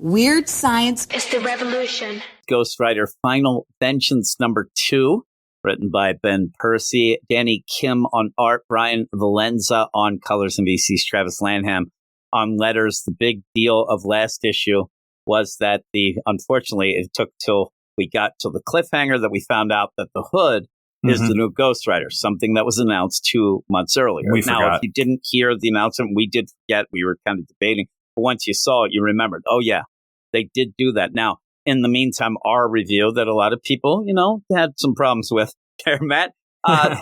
Weird Science is the revolution. Ghost Rider Final Vengeance #2, written by Ben Percy, Danny Kim on art, Brian Valenza on colors, and VC's Travis Lanham on letters. The big deal of last issue was that unfortunately, it took till we got to the cliffhanger that we found out that the Hood is the new Ghost Rider, something that was announced 2 months earlier. We now, forgot. if you didn't hear the announcement, we did forget. We were kind of debating. But once you saw it, you remembered, oh, yeah, they did do that. Now, in the meantime, our review that a lot of people, had some problems with there, Matt,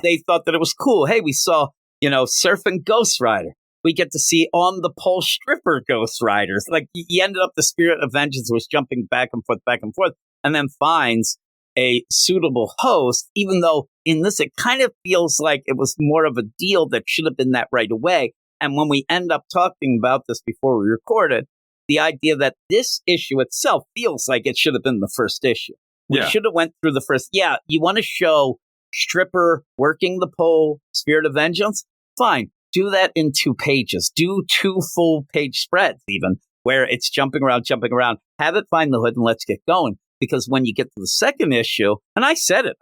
they thought that it was cool. Hey, we saw, surfing Ghost Rider. We get to see on the pole stripper Ghost Riders. Like, you ended up, the Spirit of Vengeance was jumping back and forth, and then finds a suitable host, even though in this, it kind of feels like it was more of a deal that should have been that right away. And when we end up talking about this before we recorded, the idea that this issue itself feels like it should have been the first issue. We should have went through the first. Yeah, you want to show stripper working the pole, Spirit of Vengeance? Fine. Do that in 2 pages. Do 2 full page spreads even, where it's jumping around. Have it find the Hood and let's get going. Because when you get to the second issue, and I said it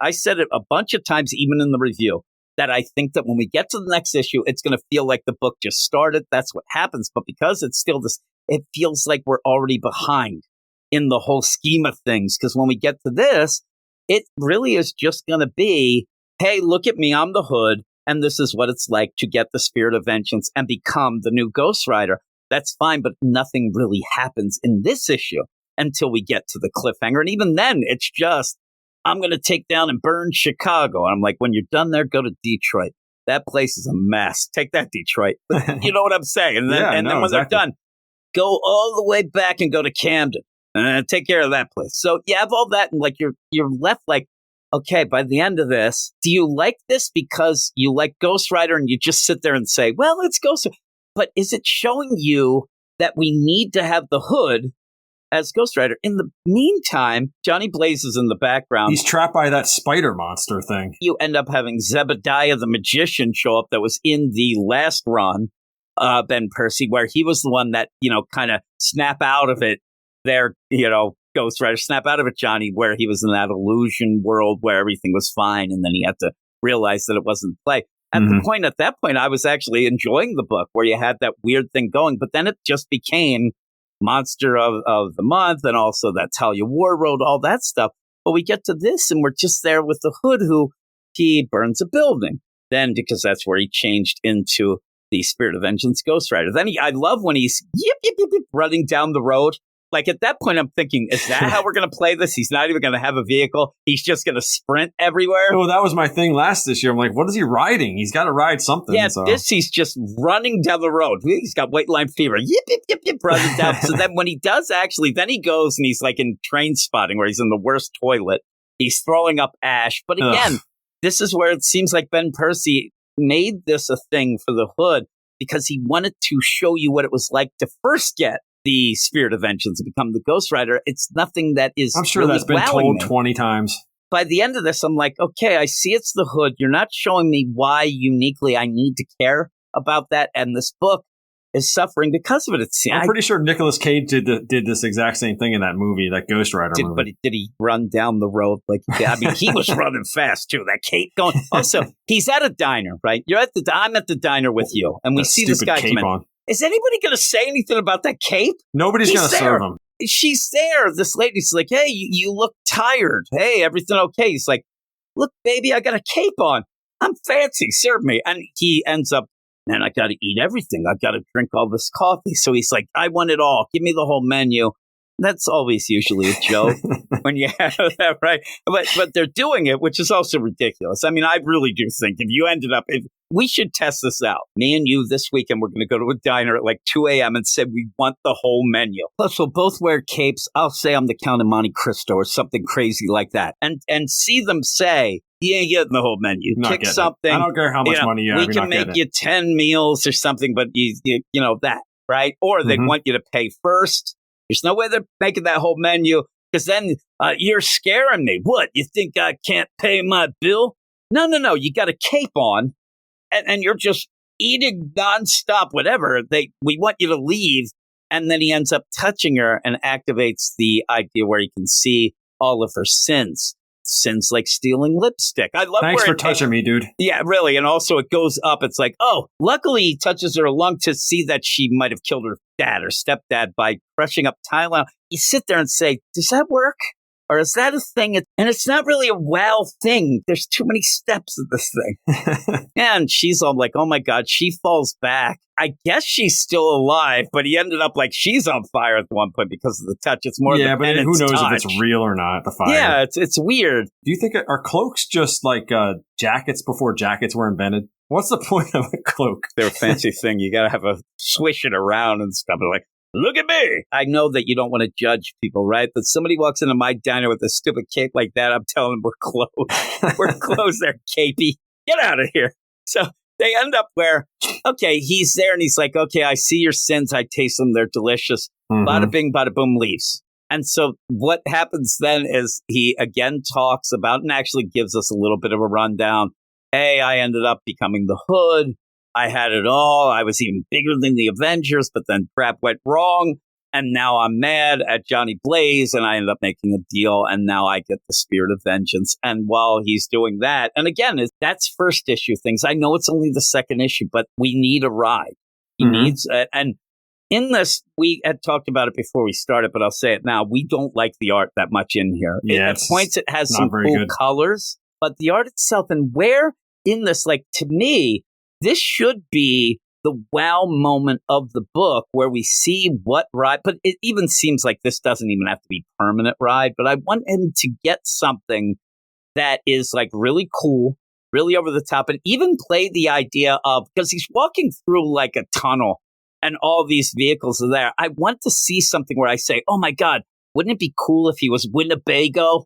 a bunch of times, even in the review, that I think that when we get to the next issue, it's going to feel like the book just started. That's what happens. But because it's still this, it feels like we're already behind in the whole scheme of things. Because when we get to this, it really is just going to be, hey, look at me, I'm the Hood, and this is what it's like to get the Spirit of Vengeance and become the new Ghost Rider. That's fine, but nothing really happens in this issue until we get to the cliffhanger. And even then, it's just, I'm going to take down and burn Chicago. And I'm like, when you're done there, go to Detroit. That place is a mess. Take that, Detroit. But you know what I'm saying? And then, then when they're done, go all the way back and go to Camden and take care of that place. So you have all that, and like you're left like, okay, by the end of this, do you like this because you like Ghost Rider and you just sit there and say, well, it's Ghost Rider. But is it showing you that we need to have the Hood as Ghost Rider? In the meantime, Johnny Blaze is in the background. He's trapped by that spider monster thing. You end up having Zebediah the Magician show up that was in the last run, Ben Percy, where he was the one that, kind of snap out of it there, Ghost Rider, snap out of it, Johnny, where he was in that illusion world where everything was fine, and then he had to realize that it wasn't play. At that point, I was actually enjoying the book where you had that weird thing going, but then it just became Monster of the Month, and also that Talia War Road, all that stuff. But we get to this, and we're just there with the Hood, who he burns a building. Then, because that's where he changed into the Spirit of Vengeance Ghost Rider. Then I love when he's running down the road. Like, at that point, I'm thinking, is that how we're going to play this? He's not even going to have a vehicle. He's just going to sprint everywhere. Well, that was my thing this year. I'm like, what is he riding? He's got to ride something. Yeah, he's just running down the road. He's got white line fever. Running down. So then when he does actually, then he goes and he's like in Train Spotting, where he's in the worst toilet. He's throwing up ash. But again, this is where it seems like Ben Percy made this a thing for the Hood because he wanted to show you what it was like to first get the Spirit of Vengeance and become the Ghost Rider. It's nothing that is. I'm sure really that's been told 20 times. By the end of this, I'm like, okay, I see it's the Hood. You're not showing me why uniquely I need to care about that. And this book is suffering because of it. I'm pretty sure Nicolas Cage did this exact same thing in that movie, that Ghost Rider movie. But did he run down the road? He was running fast too. That cape going. Also, he's at a diner, right? I'm at the diner with you, and we see this guy come in. Is anybody going to say anything about that cape? Nobody's going to serve him. She's there. This lady's like, hey, you look tired. Hey, everything okay? He's like, look, baby, I got a cape on. I'm fancy. Serve me. And he ends up, man, I got to eat everything. I got to drink all this coffee. So he's like, I want it all. Give me the whole menu. That's always usually a joke when you have that, right? But they're doing it, which is also ridiculous. I mean, I really do think if you ended up, we should test this out. Me and you this weekend, we're going to go to a diner at like 2 a.m. and say we want the whole menu. Plus, we'll both wear capes. I'll say I'm the Count of Monte Cristo or something crazy like that. And see them say, you ain't getting the whole menu. Pick something. I don't care how much money you have. We can make you 10 meals or something, but you know that, right? Or they want you to pay first. There's no way they're making that whole menu, because then you're scaring me. What, you think I can't pay my bill? No. You got a cape on, and you're just eating nonstop, whatever. We want you to leave And then he ends up touching her and activates the idea where he can see all of her sins. Sins like stealing lipstick. I love Thanks for touching me, dude. Yeah, really. And also it goes up. It's like, oh, luckily he touches her lung to see that she might have killed her dad or stepdad by crushing up Tylenol. You sit there and say, does that work? Or is that a thing? And it's not really a wow thing. There's too many steps in this thing. And she's all like, oh my God, she falls back. I guess she's still alive, but he ended up like she's on fire at one point because of the touch. It's more yeah, the but who knows touch. if it's real or not, the fire. Yeah, it's weird. Do you think, are cloaks just like jackets before jackets were invented? What's the point of a cloak? They're a fancy thing. You got to have a swish it around and stuff. Like, look at me. I know that you don't want to judge people, right? But somebody walks into my diner with a stupid cape like that, I'm telling them we're closed. We're closed there, capey. Get out of here. So they end up where, okay, he's there and he's like, okay, I see your sins. I taste them. They're delicious. Mm-hmm. Bada bing, bada boom, leaves. And so what happens then is he again talks about and actually gives us a little bit of a rundown. Hey, I ended up becoming the Hood. I had it all. I was even bigger than the Avengers, but then crap went wrong. And now I'm mad at Johnny Blaze, and I ended up making a deal, and now I get the spirit of vengeance. And while he's doing that, and again, that's first issue things. I know it's only the second issue, but we need a ride. He needs, and in this, we had talked about it before we started, but I'll say it now. We don't like the art that much in here. Yeah, at points, it has some cool colors, but the art itself, and where in this, like, to me, this should be the wow moment of the book where we see what ride, but it even seems like this doesn't even have to be permanent ride, but I want him to get something that is like really cool, really over the top, and even play the idea of, because he's walking through like a tunnel and all these vehicles are there. I want to see something where I say, oh my God, wouldn't it be cool if he was Winnebago?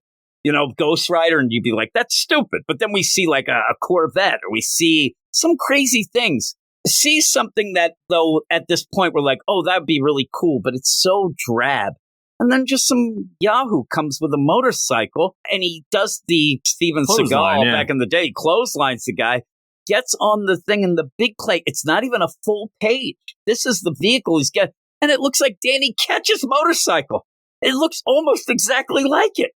Ghost Rider, and you'd be like, that's stupid. But then we see like a Corvette, or we see some crazy things. See something that, though, at this point, we're like, oh, that'd be really cool, but it's so drab. And then just some Yahoo comes with a motorcycle, and he does the Steven Seagal back in the day. He clotheslines the guy, gets on the thing in the big plate. It's not even a full page. This is the vehicle he's getting, and it looks like Danny Ketch's motorcycle. It looks almost exactly like it.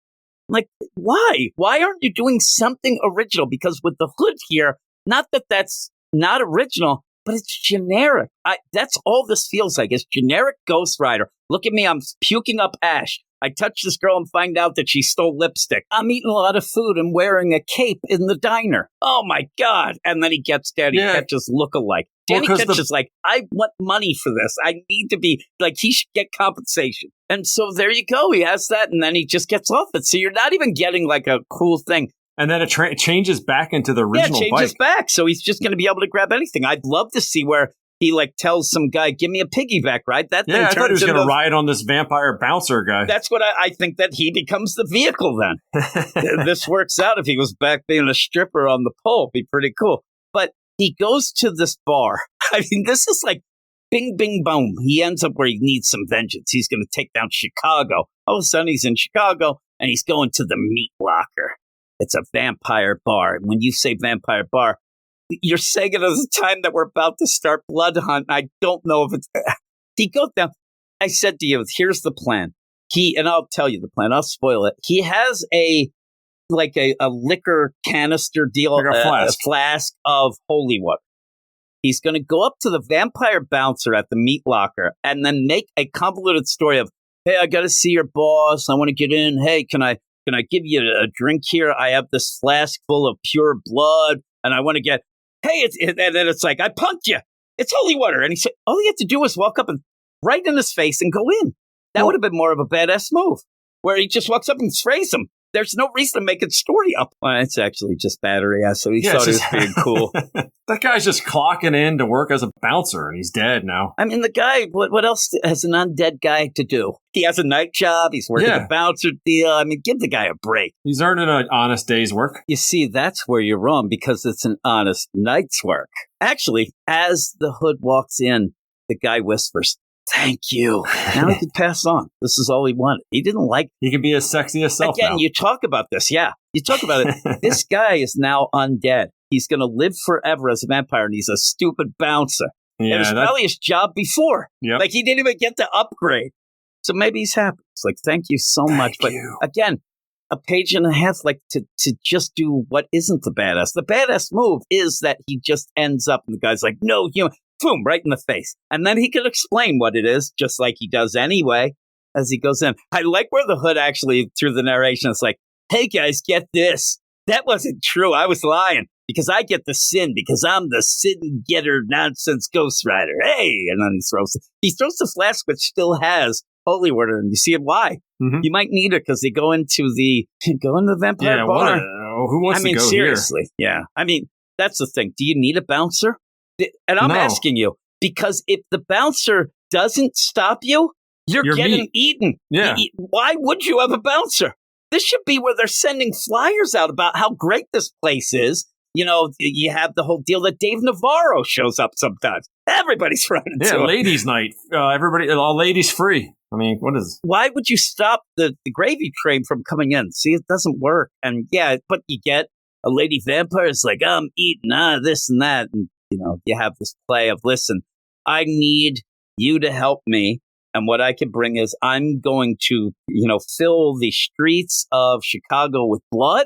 Like, why? Why aren't you doing something original? Because with the Hood here, not that that's not original, but it's generic. That's all this feels like. It's generic Ghost Rider. Look at me. I'm puking up ash. I touch this girl and find out that she stole lipstick. I'm eating a lot of food and wearing a cape in the diner. Oh, my God. And then he gets Danny Ketch's look-alike. Danny Ketch is like, I want money for this. I need to be, like, he should get compensation. And so there you go. He has that, and then he just gets off it. So you're not even getting, like, a cool thing. And then it changes back into the original bike. Yeah, it changes back. So he's just going to be able to grab anything. I'd love to see where he, like, tells some guy, give me a piggyback ride. That thing turns into... Yeah, I thought he was going to ride on this vampire bouncer guy. That's what I think, that he becomes the vehicle then. This works out. If he was back being a stripper on the pole, it'd be pretty cool. But he goes to this bar. I mean, this is like bing, bing, boom. He ends up where he needs some vengeance. He's going to take down Chicago. All of a sudden, he's in Chicago, and he's going to the Meat Locker. It's a vampire bar. When you say vampire bar, you're saying it at the time that we're about to start Blood Hunt. I don't know if it's... He goes down. I said to you, here's the plan. And I'll tell you the plan. I'll spoil it. He has a liquor canister deal, like a flask of holy water. He's going to go up to the vampire bouncer at the Meat Locker and then make a convoluted story of, hey, I got to see your boss. I want to get in. Hey, can I give you a drink here? I have this flask full of pure blood, and I want to get, hey, and then it's like, I punked you. It's holy water. And he said, all he had to do was walk up and right in his face and go in. That would have been more of a badass move, where he just walks up and sprays him. There's no reason to make a story up. Well, it's actually just battery acid. So he thought it was being cool. That guy's just clocking in to work as a bouncer, and he's dead now. I mean, the guy, what else has an undead guy to do? He has a night job. He's working a bouncer deal. I mean, give the guy a break. He's earning an honest day's work. You see, that's where you're wrong, because it's an honest night's work. Actually, as the Hood walks in, the guy whispers, thank you. Now he can pass on. This is all he wanted. He didn't like... He can be as sexy as self Again, now. You talk about this. Yeah. You talk about it. This guy is now undead. He's going to live forever as a vampire, and he's a stupid bouncer. It was probably his job before. Yep. Like, he didn't even get to upgrade. So maybe he's happy. It's like, thank you so much. But again, a page and a half, like, to just do what isn't the badass. The badass move is that he just ends up and the guy's like, no, boom, right in the face. And then he could explain what it is, just like he does anyway, as he goes in. I like where the Hood actually, through the narration, it's like, hey guys, get this. That wasn't true. I was lying because I get the sin because I'm the sin getter nonsense Ghost Rider. Hey, and then he throws the flask, which still has holy water, and you see it why. Mm-hmm. You might need it because they go into the vampire bar. Who wants to go seriously, here? Yeah. I mean, that's the thing. Do you need a bouncer? And I'm asking you because if the bouncer doesn't stop you, you're getting eaten. Yeah. Why would you have a bouncer? This should be where they're sending flyers out about how great this place is. You have the whole deal that Dave Navarro shows up sometimes. Everybody's running to him. Ladies' night. Everybody, all ladies free. I mean, what is... Why would you stop the gravy train from coming in? See, it doesn't work. And but you get a lady vampire is like, I'm eating this and that. And, you have this play of, listen, I need you to help me. And what I can bring is I'm going to, fill the streets of Chicago with blood.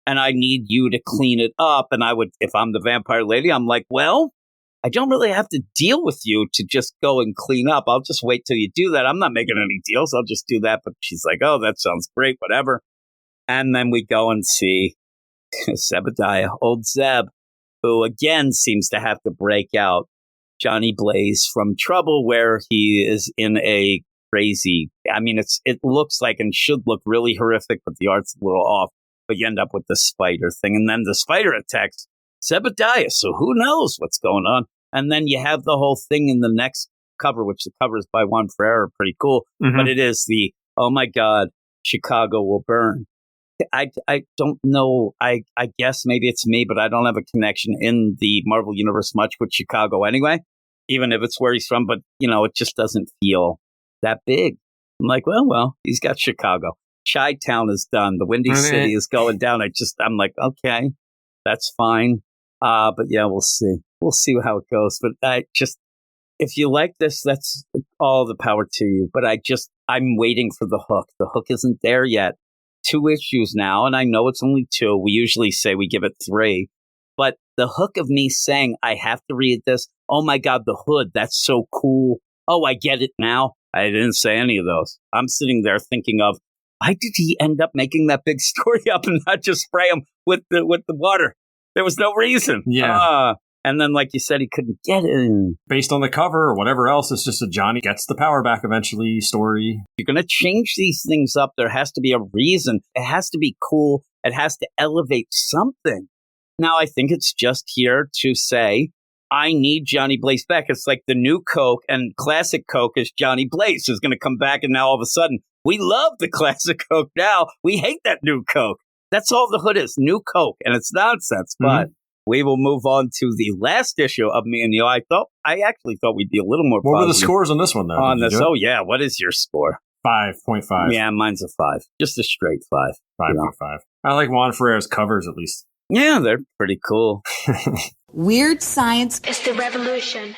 And I need you to clean it up. And if I'm the vampire lady, I'm like, well, I don't really have to deal with you to just go and clean up. I'll just wait till you do that. I'm not making any deals. I'll just do that. But she's like, oh, that sounds great, whatever. And then we go and see Zebediah, old Zeb, who again seems to have to break out Johnny Blaze from trouble where he is in a crazy, it looks like and should look really horrific, but the art's a little off. But you end up with the spider thing. And then the spider attacks Zebediah. So who knows what's going on? And then you have the whole thing in the next cover, which the cover is by Juan Ferrer. Pretty cool. Mm-hmm. But it is oh my God, Chicago will burn. I don't know. I guess maybe it's me, but I don't have a connection in the Marvel Universe much with Chicago anyway, even if it's where he's from. But, it just doesn't feel that big. I'm like, well, he's got Chicago. Chi-Town is done. The Windy City is going down. I'm like, okay, that's fine. But yeah, we'll see. We'll see how it goes. But if you like this, that's all the power to you. But I'm waiting for the hook. The hook isn't there yet. 2 issues now, and I know it's only 2. We usually say we give it 3. But the hook of me saying, I have to read this. Oh my God, the Hood. That's so cool. Oh, I get it now. I didn't say any of those. I'm sitting there thinking of, why did he end up making that big story up and not just spray him with the water? There was no reason. Yeah. And then, like you said, he couldn't get it. Based on the cover or whatever else, it's just a Johnny gets the power back eventually story. You're going to change these things up. There has to be a reason. It has to be cool. It has to elevate something. Now, I think it's just here to say, I need Johnny Blaze back. It's like the new Coke and classic Coke is Johnny Blaze who's going to come back. And now all of a sudden, we love the classic Coke now. We hate that new Coke. That's all the Hood is, new Coke. And it's nonsense. Mm-hmm. But we will move on to the last issue of Me and You. I actually thought we'd be a little more positive. What were the scores on this one, though? Oh, yeah. What is your score? 5.5. Yeah, mine's a 5. Just a straight 5. 5.5. I like Juan Ferrer's covers, at least. Yeah, they're pretty cool. Weird science is the revolution.